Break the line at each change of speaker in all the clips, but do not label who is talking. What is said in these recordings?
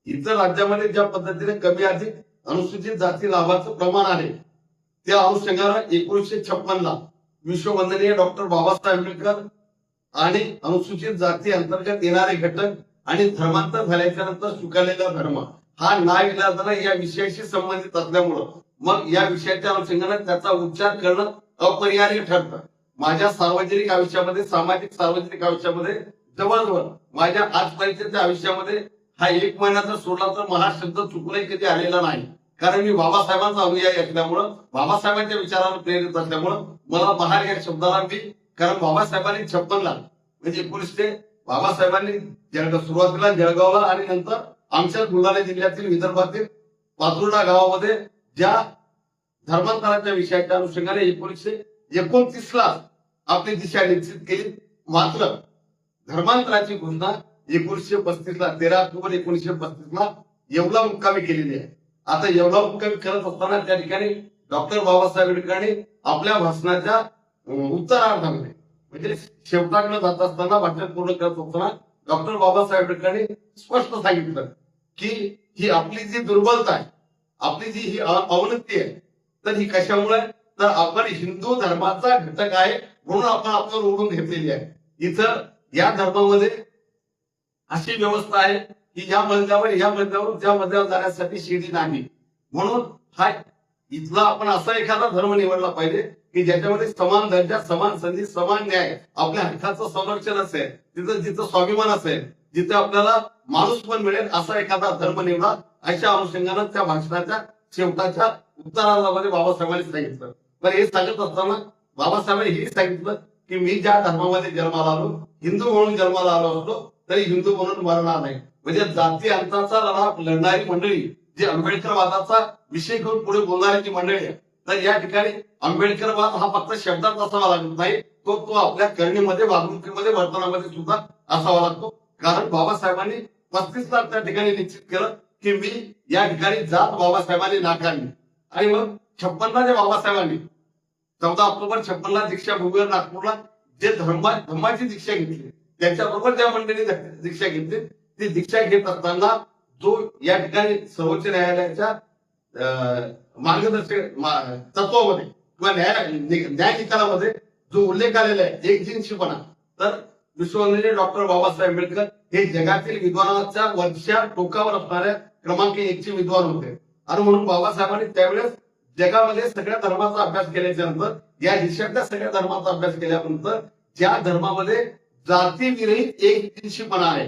इतर राज्यामध्ये ज्या पद्धतीने कमी अधिक अनुसूचित जाती लाभाचं प्रमाण आहे त्या अनुषंगाने 1956 ला विश्ववंदनीय डॉक्टर बाबासाहेब आंबेडकर आणि अनुसूचित जाती अंतर्गत येणारे घटक आणि धर्मांतर झाल्याच्या नंतर स्वीकारलेला धर्म हा नाईलाजाने या विषयाशी संबंधित असल्यामुळं मग या विषयाच्या अनुषंगाने त्याचा उच्चार करणं अपरिहार्य ठरतं. माझ्या सार्वजनिक आयुष्यामध्ये सामाजिक सार्वजनिक आयुष्यामध्ये जवळजवळ माझ्या आजपर्यंतच्या आयुष्यामध्ये हा एक महिना जर सोडला तर मला हा शब्द चुकूनही कधी आलेला नाही. कारण मी बाबासाहेबांचा अनुयायी असल्यामुळं बाबासाहेबांच्या विचाराला प्रेरित असल्यामुळं मला बाहेर या शब्दाला मी कारण बाबासाहेबांनी 56 ला म्हणजे 1900 बाबासाहेबांनी सुरुवातीला जळगावला आणि नंतर आमच्या बुलढाणा जिल्ह्यातील विदर्भातील पातुर्डा गावामध्ये ज्या धर्मांतराच्या विषयाच्या अनुषंगाने 1929 ला आपली दिशा निश्चित केली. मात्र धर्मांतराची घोषणा 1935 ला 13 ऑक्टोबर 1935 ला येवला मुक्कामी केलेली आहे. आता येवला मुक्कामी करत असताना त्या ठिकाणी डॉक्टर बाबासाहेब आंबेडकरांनी आपल्या भाषणाच्या उत्तरार्धामध्ये म्हणजे शेवटाकडे जात असताना भाषण पूर्ण करत असताना डॉक्टर बाबासाहेब आंबेडकरांनी स्पष्ट सांगितलं की ही आपली जी दुर्बलता आहे आपली जी ही अवनती आहे तर ही कशामुळे तर आपण हिंदू धर्माचा घटक आहे म्हणून आपण आपल्यावर ओढून घेतलेली आहे. इथं या धर्मामध्ये अशी व्यवस्था आहे की या मजल्यावर त्या मजल्यावर जाण्यासाठी शिडी नाही म्हणून हा इथला आपण असा एखादा धर्म निवडला पाहिजे की ज्याच्यामध्ये समान दर्जा समान संधी समान न्याय आपल्या हक्काचं संरक्षण असेल तिथं जिथं स्वाभिमान असेल जिथे आपल्याला माणूस पण मिळेल असा एखादा धर्म निवडा अशा अनुषंगाने त्या भाषणाच्या शेवटाच्या उत्तरार्धामध्ये बाबासाहेबांनी सांगितलं. पण हे सांगत असताना बाबासाहेबांनी हे सांगितलं की मी ज्या धर्मामध्ये जन्माला आलो हिंदू म्हणून जन्माला आलो असतो तरी हिंदू म्हणून मरणार नाही. म्हणजे जाती अंताचा लढा लढणारी मंडळी जी आंबेडकरवादाचा विषय घेऊन पुढे बोलणारी जी मंडळी आहे तर या ठिकाणी आंबेडकरवाद हा फक्त शब्दात असावा लागत नाही तो आपल्या करणीमध्ये वागणुकीमध्ये वर्तनामध्ये सुद्धा असावा लागतो. कारण बाबासाहेबांनी 35 ला त्या ठिकाणी निश्चित केलं की मी या ठिकाणी जात बाबासाहेबांनी नाकारली आणि मग 56 ला जे बाबासाहेबांनी 14 ऑक्टोबर 56 ला दीक्षा भूमीवर नागपूरला जे धर्माची दीक्षा घेतली त्यांच्याबरोबर ज्या मंडळी दीक्षा घेतली ती दीक्षा घेत असताना जो या ठिकाणी सर्वोच्च न्यायालयाच्या मार्गदर्शक तत्वामध्ये किंवा न्याय निकालामध्ये जो उल्लेख आलेला आहे एकजिनशीपणा तर विश्ववंदनीय डॉक्टर बाबासाहेब आंबेडकर हे जगातील विद्वानाच्या वरच्या टोकावर असणाऱ्या क्रमांक 1 चे विद्वान होते आणि म्हणून बाबासाहेबांनी त्यावेळेस जगामध्ये सगळ्या धर्माचा अभ्यास केल्याच्या नंतर या देशातल्या सगळ्या धर्माचा अभ्यास केल्यानंतर ज्या धर्मामध्ये जातीविरहित एकजिनशीपणा आहे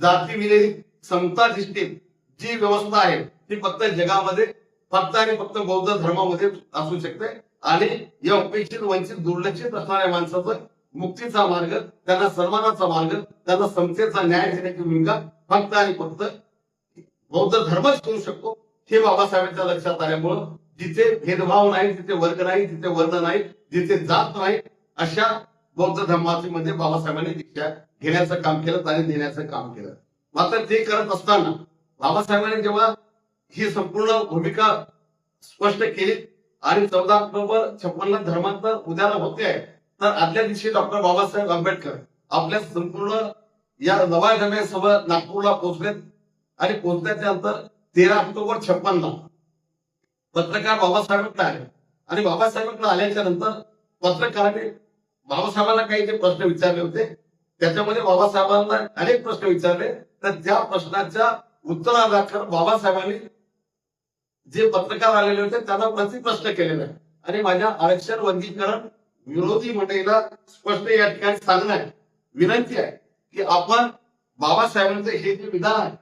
जातीविरहित समताधिष्ठित जी व्यवस्था आहे ती फक्त जगामध्ये फक्त आणि फक्त बौद्ध धर्मामध्ये असू शकते आणि या उपेक्षित वंचित दुर्लक्षित असणाऱ्या माणसाचं मुक्तीचा मार्ग त्यांना सन्मानाचा मार्ग त्यांना समतेचा न्याय देण्याची भूमिका फक्त आणि फक्त बौद्ध धर्मच करू शकतो. हे बाबासाहेबांच्या लक्षात आल्यामुळं जिथे भेदभाव नाही जिथे वर्ग नाही जिथे वर्ण नाही जिथे जात नाही अशा बौद्ध धर्माची मध्ये बाबासाहेबांनी दीक्षा घेण्याचं काम केलं आणि देण्याचं काम केलं. मात्र ते करत असताना बाबासाहेबांनी जेव्हा ही संपूर्ण भूमिका स्पष्ट केली आणि 14 ऑक्टोबर 56 ला धर्मांतर उद्याला होते आहे तर आदल्या दिवशी डॉक्टर बाबासाहेब आंबेडकर आपल्या संपूर्ण या नव्या जमेसह नागपूरला पोहोचलेत आणि पोहोचल्याच्या नंतर 13 ऑक्टोबर 56 ला पत्रकार बाबासाहेबांकडे आले आणि बाबासाहेबांकडे आल्याच्या नंतर पत्रकारांनी बाबासाहेबांना काही जे प्रश्न विचारले होते त्याच्यामध्ये बाबासाहेबांना अनेक प्रश्न विचारले तर त्या प्रश्नाच्या उत्तरादाखल बाबासाहेबांनी जे पत्रकार आलेले होते त्यांना प्रतिप्रश्न केलेला आहे आणि माझ्या आरक्षण वर्गीकरण विरोधी मंडळीला स्पष्ट या ठिकाणी सांगणं आहे विनंती आहे की आपण बाबासाहेबांचं हे जे विधान आहे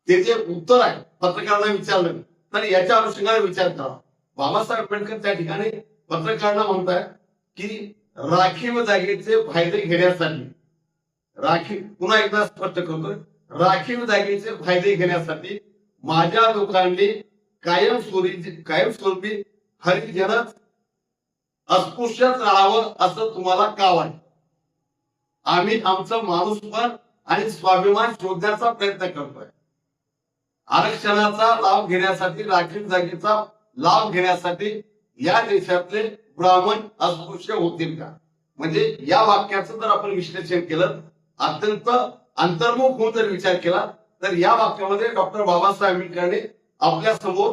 ते जे उत्तर आहे पत्रकारांना विचारलं तर याच्या अनुषंगाने विचार करा. बाबासाहेब आंबेडकर त्या ठिकाणी पत्रकारांना म्हणताय की राखीव जागेचे फायदे घेण्यासाठी पुन्हा एकदा स्पष्ट करतोय राखीव जागेचे फायदे घेण्यासाठी माझ्या लोकांनी कायमस्वरूपी हरिजनच अस्पृश्यच राहावं असं तुम्हाला का वाटतं. आम्ही आमचं माणूसपण आणि स्वाभिमान शोधण्याचा प्रयत्न करतोय. आरक्षणाचा लाभ घेण्यासाठी राखीव जागेचा लाभ घेण्यासाठी या देशातले ब्राह्मण अस्पृश्य होतील का. म्हणजे या वाक्याचं जर आपण विश्लेषण केलं अत्यंत अंतर्मुख होऊन जर विचार केला तर या वाक्यामध्ये डॉक्टर बाबासाहेब आंबेडकरांनी आपल्या समोर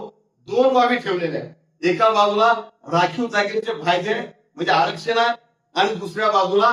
दोन बाबी ठेवलेल्या आहेत. एका बाजूला राखीव जागेचे फायदे म्हणजे आरक्षण आहे आणि दुसऱ्या बाजूला